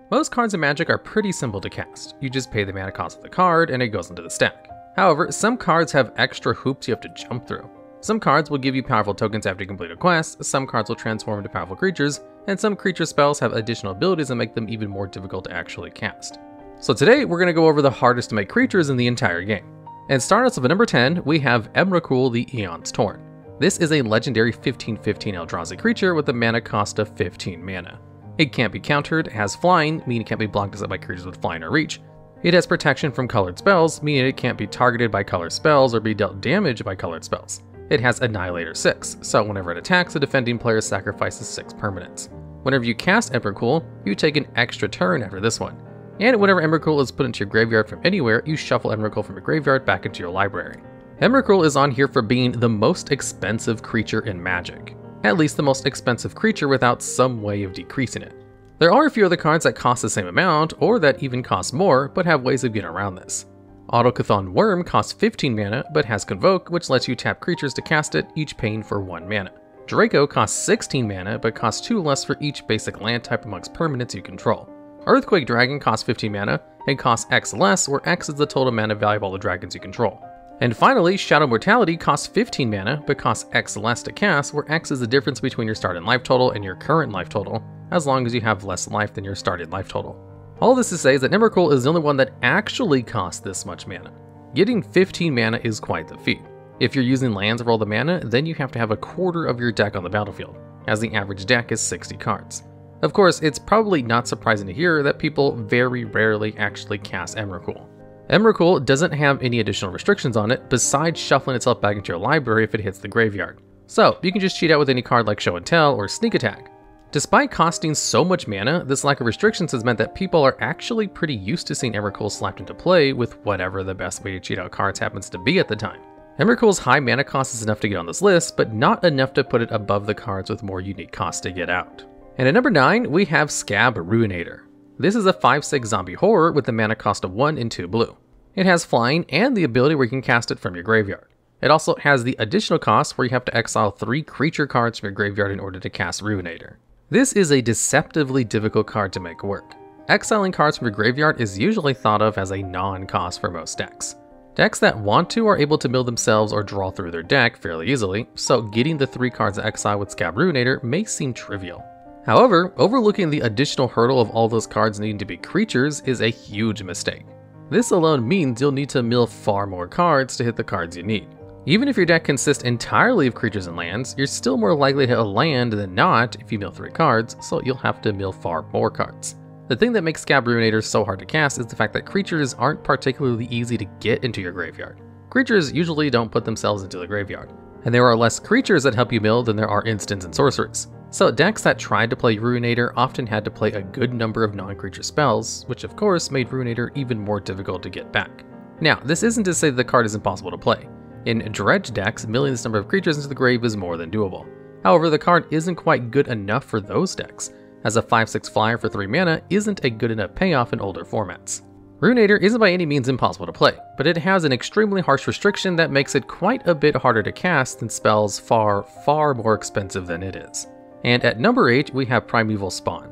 Most cards in Magic are pretty simple to cast. You just pay the mana cost of the card and it goes into the stack. However, some cards have extra hoops you have to jump through. Some cards will give you powerful tokens after you complete a quest, some cards will transform into powerful creatures, and some creature spells have additional abilities that make them even more difficult to actually cast. So today we're going to go over the hardest to make creatures in the entire game. And starting us with number 10, we have Emrakul the Aeons Torn. This is a legendary 15/15 Eldrazi creature with a mana cost of 15 mana. It can't be countered, it has flying, meaning it can't be blocked except by creatures with flying or reach. It has protection from colored spells, meaning it can't be targeted by colored spells or be dealt damage by colored spells. It has Annihilator 6, so whenever it attacks, the defending player sacrifices 6 permanents. Whenever you cast Emrakul, you take an extra turn after this one. And whenever Emrakul is put into your graveyard from anywhere, you shuffle Emrakul from your graveyard back into your library. Emrakul is on here for being the most expensive creature in Magic. At least the most expensive creature without some way of decreasing it. There are a few other cards that cost the same amount, or that even cost more, but have ways of getting around this. Autochthon Worm costs 15 mana, but has Convoke, which lets you tap creatures to cast it, each paying for 1 mana. Draco costs 16 mana, but costs 2 less for each basic land type amongst permanents you control. Earthquake Dragon costs 15 mana, and costs X less, where X is the total mana value of all the dragons you control. And finally, Shadow Mortality costs 15 mana, but costs X less to cast, where X is the difference between your starting life total and your current life total, as long as you have less life than your starting life total. All this to say is that Emrakul is the only one that actually costs this much mana. Getting 15 mana is quite the feat. If you're using lands for all the mana, then you have to have a quarter of your deck on the battlefield, as the average deck is 60 cards. Of course, it's probably not surprising to hear that people very rarely actually cast Emrakul. Emrakul doesn't have any additional restrictions on it besides shuffling itself back into your library if it hits the graveyard. So you can just cheat out with any card like Show and Tell or Sneak Attack. Despite costing so much mana, this lack of restrictions has meant that people are actually pretty used to seeing Emrakul slapped into play with whatever the best way to cheat out cards happens to be at the time. Emrakul's high mana cost is enough to get on this list, but not enough to put it above the cards with more unique costs to get out. And at number 9, we have Skaab Ruinator. This is a 5/6 zombie horror with a mana cost of 1 and 2 blue. It has flying and the ability where you can cast it from your graveyard. It also has the additional cost where you have to exile 3 creature cards from your graveyard in order to cast Ruinator. This is a deceptively difficult card to make work. Exiling cards from your graveyard is usually thought of as a non-cost for most decks. Decks that want to are able to mill themselves or draw through their deck fairly easily, so getting the 3 cards to exile with Skaab Ruinator may seem trivial. However, overlooking the additional hurdle of all those cards needing to be creatures is a huge mistake. This alone means you'll need to mill far more cards to hit the cards you need. Even if your deck consists entirely of creatures and lands, you're still more likely to hit a land than not if you mill 3 cards, so you'll have to mill far more cards. The thing that makes Skaab Ruinator so hard to cast is the fact that creatures aren't particularly easy to get into your graveyard. Creatures usually don't put themselves into the graveyard, and there are less creatures that help you mill than there are instants and sorceries. So decks that tried to play Ruinator often had to play a good number of non-creature spells, which of course made Ruinator even more difficult to get back. Now, this isn't to say that the card is impossible to play. In dredge decks, milling this number of creatures into the grave is more than doable. However, the card isn't quite good enough for those decks, as a 5/6 flyer for 3 mana isn't a good enough payoff in older formats. Ruinator isn't by any means impossible to play, but it has an extremely harsh restriction that makes it quite a bit harder to cast than spells far more expensive than it is. And at number 8, we have Primeval Spawn.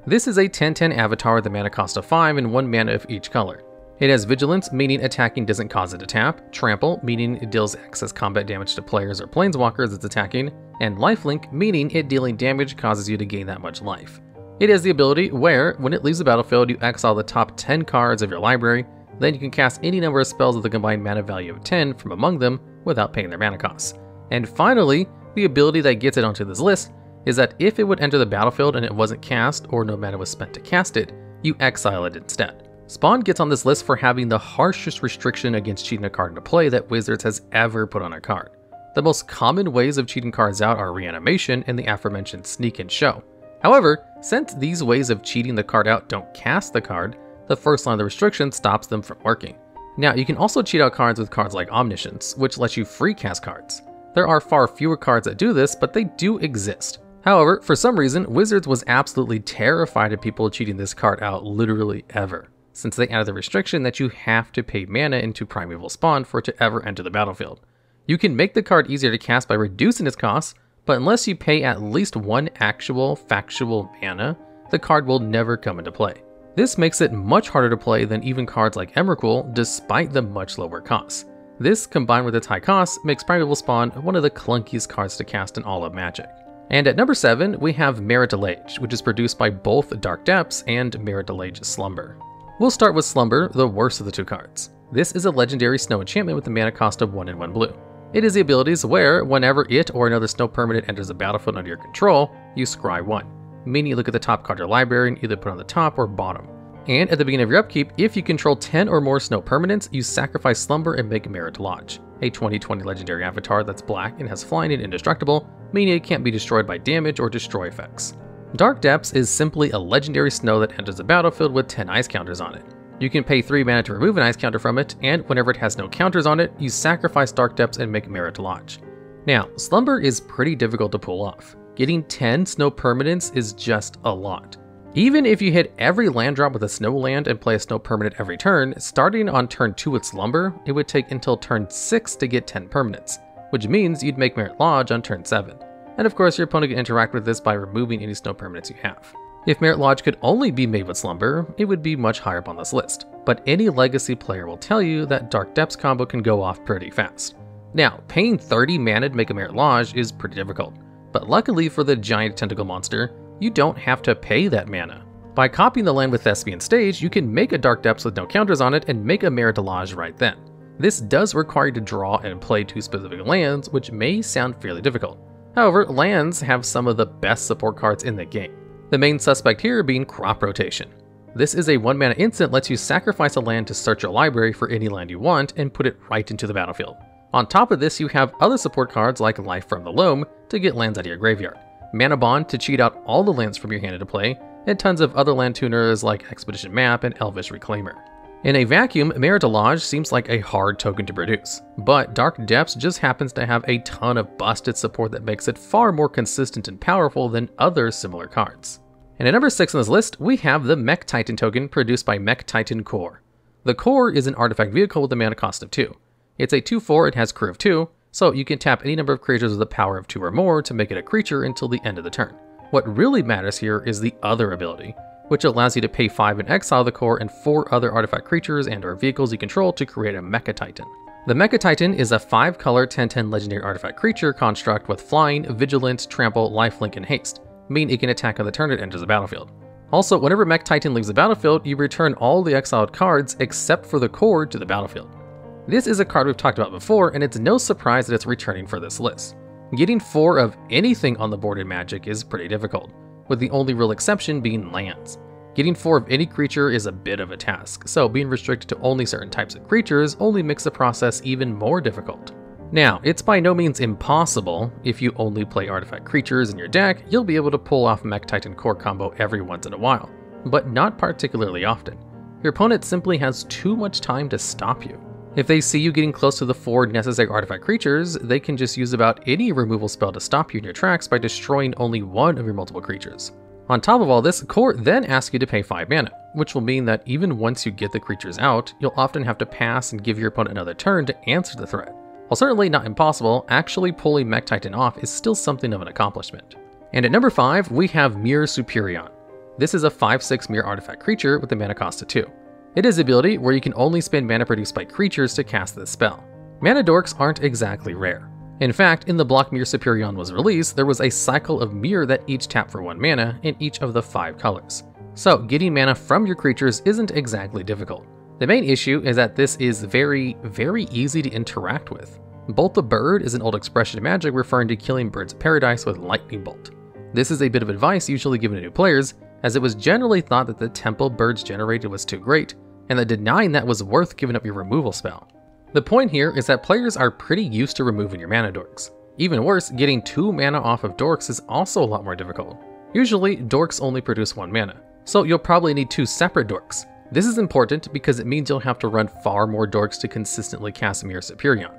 This is a 10/10 avatar with a mana cost of 5 and 1 mana of each color. It has Vigilance, meaning attacking doesn't cause it to tap, Trample, meaning it deals excess combat damage to players or planeswalkers it's attacking, and Lifelink, meaning it dealing damage causes you to gain that much life. It has the ability where, when it leaves the battlefield, you exile the top 10 cards of your library, then you can cast any number of spells with a combined mana value of 10 from among them without paying their mana costs. And finally, the ability that gets it onto this list is that if it would enter the battlefield and it wasn't cast or no mana was spent to cast it, you exile it instead. Spawn gets on this list for having the harshest restriction against cheating a card into play that Wizards has ever put on a card. The most common ways of cheating cards out are reanimation and the aforementioned sneak and show. However, since these ways of cheating the card out don't cast the card, the first line of the restriction stops them from working. Now, you can also cheat out cards with cards like Omniscience, which lets you free cast cards. There are far fewer cards that do this, but they do exist. However, for some reason, Wizards was absolutely terrified of people cheating this card out literally ever, since they added the restriction that you have to pay mana into Primeval Spawn for it to ever enter the battlefield. You can make the card easier to cast by reducing its cost, but unless you pay at least 1 actual factual mana, the card will never come into play. This makes it much harder to play than even cards like Emrakul, despite the much lower costs. This, combined with its high cost, makes Primeval Spawn one of the clunkiest cards to cast in all of Magic. And at number 7, we have Marit Lage, which is produced by both Dark Depths and Marit Lage's Slumber. We'll start with Slumber, the worst of the two cards. This is a legendary snow enchantment with a mana cost of 1 and 1 blue. It is the abilities where, whenever it or another snow permanent enters a battlefield under your control, you scry 1, meaning you look at the top card of your library and either put it on the top or bottom. And at the beginning of your upkeep, if you control 10 or more snow permanents, you sacrifice Slumber and make Marit Lage, a 20/20 legendary avatar that's black and has flying and indestructible, meaning it can't be destroyed by damage or destroy effects. Dark Depths is simply a legendary snow that enters a battlefield with 10 ice counters on it. You can pay 3 mana to remove an ice counter from it, and whenever it has no counters on it, you sacrifice Dark Depths and make Marit Lage. Now, Slumber is pretty difficult to pull off. Getting 10 snow permanents is just a lot. Even if you hit every land drop with a snow land and play a snow permanent every turn, starting on turn 2 with Slumber, it would take until turn 6 to get 10 permanents, which means you'd make Marit Lage on turn 7. And of course, your opponent can interact with this by removing any snow permanents you have. If Marit Lage could only be made with Slumber, it would be much higher up on this list, but any Legacy player will tell you that Dark Depths combo can go off pretty fast. Now, paying 30 mana to make a Marit Lage is pretty difficult, but luckily for the giant tentacle monster, you don't have to pay that mana. By copying the land with Thespian Stage, you can make a Dark Depths with no counters on it and make a Marit Lage right then. This does require you to draw and play 2 specific lands, which may sound fairly difficult. However, lands have some of the best support cards in the game. The main suspect here being Crop Rotation. This is a 1 mana instant that lets you sacrifice a land to search your library for any land you want and put it right into the battlefield. On top of this, you have other support cards like Life from the Loam to get lands out of your graveyard, Mana Bond to cheat out all the lands from your hand into play, and tons of other land tuners like Expedition Map and Elvish Reclaimer. In a vacuum, Marit Lage seems like a hard token to produce, but Dark Depths just happens to have a ton of busted support that makes it far more consistent and powerful than other similar cards. And at number 6 on this list, we have the Mechtitan token produced by Mechtitan Core. The Core is an artifact vehicle with a mana cost of 2. It's a 2/4, it has crew of 2, so you can tap any number of creatures with a power of 2 or more to make it a creature until the end of the turn. What really matters here is the other ability, which allows you to pay 5 and exile the Core and 4 other artifact creatures and or vehicles you control to create a Mechtitan. The Mechtitan is a 5-color 10/10 legendary artifact creature construct with flying, vigilance, trample, lifelink, and haste, meaning it can attack on the turn it enters the battlefield. Also, whenever Mechtitan leaves the battlefield, you return all the exiled cards except for the Core to the battlefield. This is a card we've talked about before, and it's no surprise that it's returning for this list. Getting 4 of anything on the board in Magic is pretty difficult, with the only real exception being lands. Getting 4 of any creature is a bit of a task, so being restricted to only certain types of creatures only makes the process even more difficult. Now, it's by no means impossible. If you only play artifact creatures in your deck, you'll be able to pull off Mechtitan Core combo every once in a while, but not particularly often. Your opponent simply has too much time to stop you. If they see you getting close to the 4 necessary artifact creatures, they can just use about any removal spell to stop you in your tracks by destroying only 1 of your multiple creatures. On top of all this, Core then asks you to pay 5 mana, which will mean that even once you get the creatures out, you'll often have to pass and give your opponent another turn to answer the threat. While certainly not impossible, actually pulling Mechtitan off is still something of an accomplishment. And at number 5, we have Myr Superion. This is a 5/6 Myr artifact creature with a mana cost of 2. It is an ability where you can only spend mana produced by creatures to cast this spell. Mana dorks aren't exactly rare. In fact, in the block Myr Superion was released, there was a cycle of Myr that each tap for 1 mana in each of the 5 colors. So getting mana from your creatures isn't exactly difficult. The main issue is that this is very easy to interact with. Bolt the Bird is an old expression in Magic referring to killing birds of paradise with Lightning Bolt. This is a bit of advice usually given to new players, as it was generally thought that the tempo birds generated was too great, and that denying that was worth giving up your removal spell. The point here is that players are pretty used to removing your mana dorks. Even worse, getting 2 mana off of dorks is also a lot more difficult. Usually, dorks only produce 1 mana, so you'll probably need 2 separate dorks. This is important because it means you'll have to run far more dorks to consistently cast Myr Superion.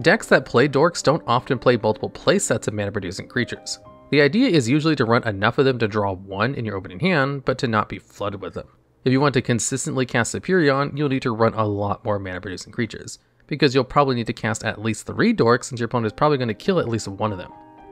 Decks that play dorks don't often play multiple playsets of mana-producing creatures. The idea is usually to run enough of them to draw 1 in your opening hand, but to not be flooded with them. If you want to consistently cast Superion, you'll need to run a lot more mana-producing creatures, because you'll probably need to cast at least 3 dorks since your opponent is probably going to kill at least 1 of them.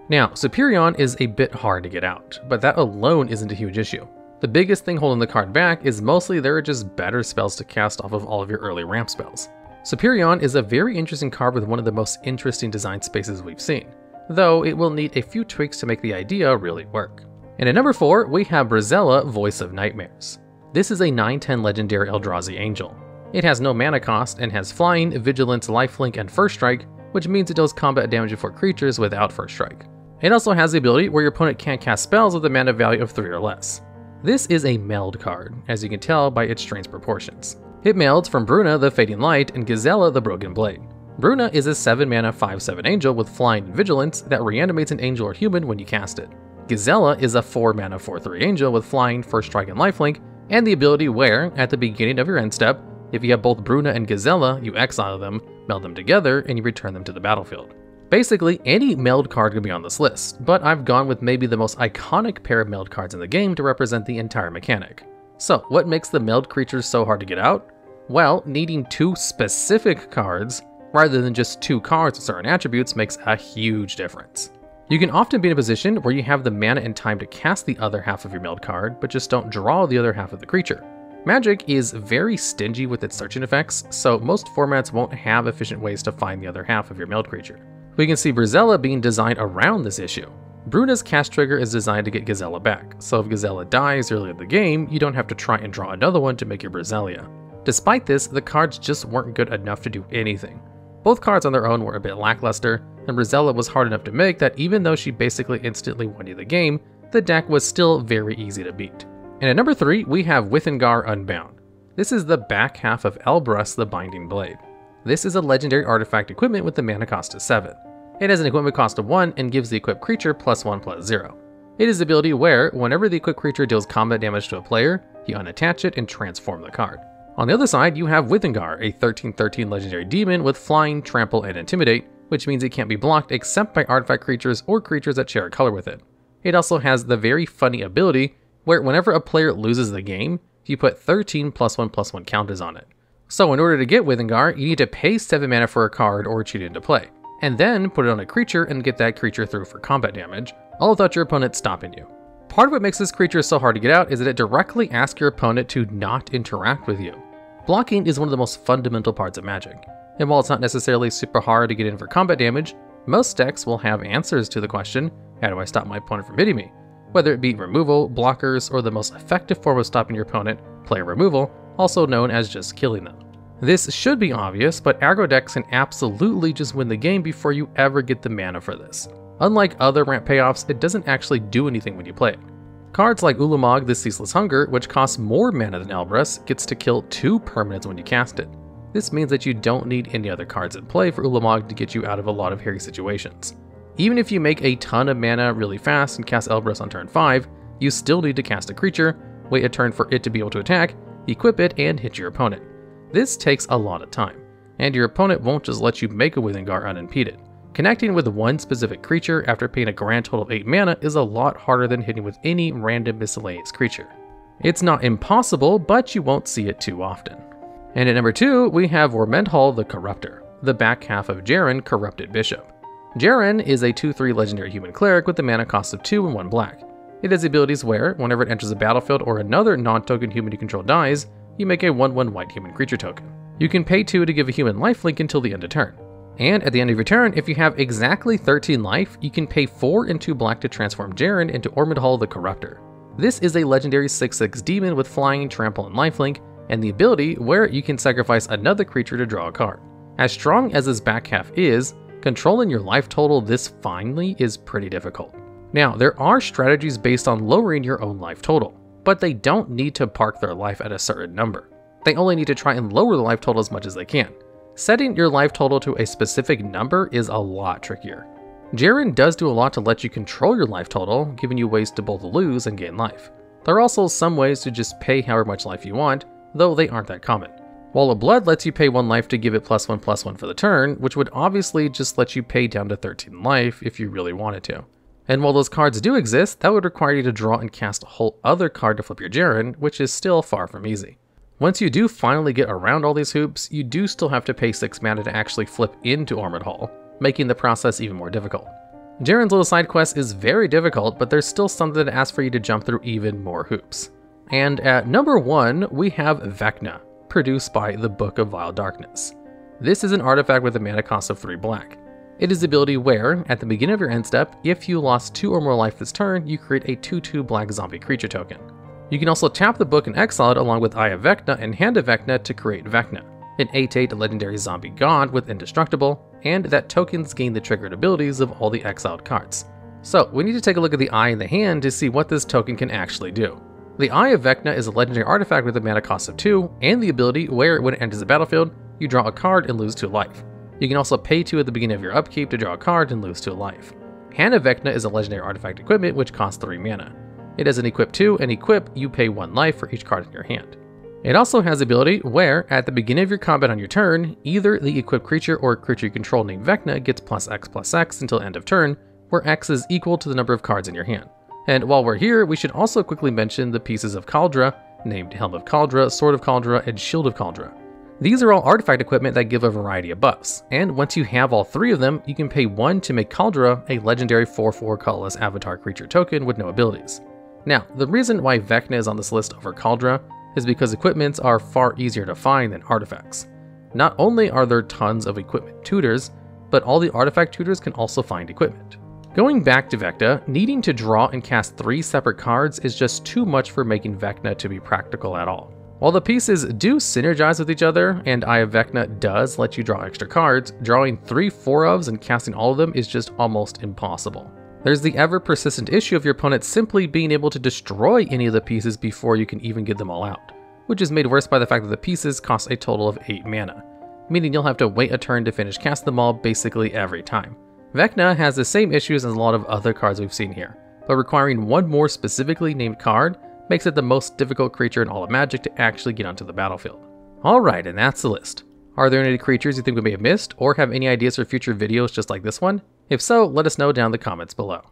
Now, Superion is a bit hard to get out, but that alone isn't a huge issue. The biggest thing holding the card back is mostly there are just better spells to cast off of all of your early ramp spells. Superion is a very interesting card with one of the most interesting design spaces we've seen, though it will need a few tweaks to make the idea really work. And at number 4, we have Brisela, Voice of Nightmares. This is a 9/10 legendary Eldrazi angel. It has no mana cost and has flying, vigilance, lifelink, and first strike, which means it deals combat damage for creatures without first strike. It also has the ability where your opponent can't cast spells with a mana value of 3 or less. This is a meld card, as you can tell by its strange proportions. It melds from Bruna the Fading Light and Gisela the Broken Blade. Bruna is a 7 mana 5/7 angel with flying and vigilance that reanimates an angel or human when you cast it. Gisela is a 4 mana 4/3 angel with flying, first strike, and lifelink, and the ability where, at the beginning of your end step, if you have both Bruna and Gisela, you exile them, meld them together, and you return them to the battlefield. Basically, any meld card can be on this list, but I've gone with maybe the most iconic pair of meld cards in the game to represent the entire mechanic. So, what makes the meld creatures so hard to get out? Well, needing 2 specific cards, rather than just 2 cards with certain attributes, makes a huge difference. You can often be in a position where you have the mana and time to cast the other half of your meld card, but just don't draw the other half of the creature. Magic is very stingy with its searching effects, so most formats won't have efficient ways to find the other half of your meld creature. We can see Brisela being designed around this issue. Bruna's cast trigger is designed to get Gisela back, so if Gisela dies early in the game, you don't have to try and draw another one to make your Briselia. Despite this, the cards just weren't good enough to do anything. Both cards on their own were a bit lackluster, and Brisela was hard enough to make that even though she basically instantly won you the game, the deck was still very easy to beat. And at number 3, we have Withengar Unbound. This is the back half of Elbrus the Binding Blade. This is a legendary artifact equipment with the mana cost of 7. It has an equipment cost of 1 and gives the equipped creature +1/+0. It is the ability where, whenever the equipped creature deals combat damage to a player, you unattach it and transform the card. On the other side, you have Withengar, a 13/13 legendary demon with flying, trample, and intimidate, which means it can't be blocked except by artifact creatures or creatures that share a color with it. It also has the very funny ability where whenever a player loses the game, you put 13 +1/+1 counters on it. So in order to get Withengar, you need to pay 7 mana for a card or cheat it into play, and then put it on a creature and get that creature through for combat damage, all without your opponent stopping you. Part of what makes this creature so hard to get out is that it directly asks your opponent to not interact with you. Blocking is one of the most fundamental parts of Magic, and while it's not necessarily super hard to get in for combat damage, most decks will have answers to the question, how do I stop my opponent from hitting me? Whether it be removal, blockers, or the most effective form of stopping your opponent, player removal, also known as just killing them. This should be obvious, but aggro decks can absolutely just win the game before you ever get the mana for this. Unlike other ramp payoffs, it doesn't actually do anything when you play it. Cards like Ulamog the Ceaseless Hunger, which costs more mana than Elbrus, gets to kill 2 permanents when you cast it. This means that you don't need any other cards in play for Ulamog to get you out of a lot of hairy situations. Even if you make a ton of mana really fast and cast Elbrus on turn 5, you still need to cast a creature, wait a turn for it to be able to attack, equip it, and hit your opponent. This takes a lot of time, and your opponent won't just let you make a Withengar unimpeded. Connecting with one specific creature after paying a grand total of 8 mana is a lot harder than hitting with any random miscellaneous creature. It's not impossible, but you won't see it too often. And at number 2, we have Ormendhal the Corruptor, the back half of Jaren, Corrupted Bishop. Jaren is a 2/3 legendary human cleric with the mana cost of 2 and 1 black. It has abilities where, whenever it enters the battlefield or another non-token human you control dies, you make a 1/1 white human creature token. You can pay 2 to give a human lifelink until the end of turn. And at the end of your turn, if you have exactly 13 life, you can pay 4 and 2 black to transform Jaren into Ormendhal the Corruptor. This is a legendary 6/6 demon with flying, trample, and lifelink, and the ability where you can sacrifice another creature to draw a card. As strong as this back half is, controlling your life total this finely is pretty difficult. Now, there are strategies based on lowering your own life total, but they don't need to park their life at a certain number. They only need to try and lower the life total as much as they can. Setting your life total to a specific number is a lot trickier. Jaren does do a lot to let you control your life total, giving you ways to both lose and gain life. There are also some ways to just pay however much life you want, though they aren't that common. While a blood lets you pay 1 life to give it +1/+1 for the turn, which would obviously just let you pay down to 13 life if you really wanted to. And while those cards do exist, that would require you to draw and cast a whole other card to flip your Jaren, which is still far from easy. Once you do finally get around all these hoops, you do still have to pay 6 mana to actually flip into Ormendhal, making the process even more difficult. Jaren's little side quest is very difficult, but there's still something that asks for you to jump through even more hoops. And at number 1, we have Vecna, produced by the Book of Vile Darkness. This is an artifact with a mana cost of 3 black. It is the ability where, at the beginning of your end step, if you lost 2 or more life this turn, you create a 2/2 black zombie creature token. You can also tap the book and exile it along with Eye of Vecna and Hand of Vecna to create Vecna, an 8/8 legendary zombie god with indestructible, and that tokens gain the triggered abilities of all the exiled cards. So we need to take a look at the Eye in the hand to see what this token can actually do. The Eye of Vecna is a legendary artifact with a mana cost of 2, and the ability where when it enters the battlefield, you draw a card and lose 2 life. You can also pay 2 at the beginning of your upkeep to draw a card and lose 2 life. Hand of Vecna is a legendary artifact equipment which costs 3 mana. It has an equip 2, and equip, you pay 1 life for each card in your hand. It also has the ability where, at the beginning of your combat on your turn, either the equipped creature or creature you control named Vecna gets +X/+X until end of turn, where X is equal to the number of cards in your hand. And while we're here, we should also quickly mention the pieces of Kaldra, named Helm of Kaldra, Sword of Kaldra, and Shield of Kaldra. These are all artifact equipment that give a variety of buffs, and once you have all 3 of them, you can pay 1 to make Kaldra a legendary 4/4 colorless avatar creature token with no abilities. Now, the reason why Vecna is on this list over Kaldra is because equipments are far easier to find than artifacts. Not only are there tons of equipment tutors, but all the artifact tutors can also find equipment. Going back to Vecna, needing to draw and cast 3 separate cards is just too much for making Vecna to be practical at all. While the pieces do synergize with each other, and Eye of Vecna does let you draw extra cards, drawing 3 4-ofs and casting all of them is just almost impossible. There's the ever-persistent issue of your opponent simply being able to destroy any of the pieces before you can even get them all out, which is made worse by the fact that the pieces cost a total of 8 mana, meaning you'll have to wait a turn to finish cast them all basically every time. Vecna has the same issues as a lot of other cards we've seen here, but requiring one more specifically named card makes it the most difficult creature in all of Magic to actually get onto the battlefield. Alright, and that's the list. Are there any creatures you think we may have missed, or have any ideas for future videos just like this one? If so, let us know down in the comments below.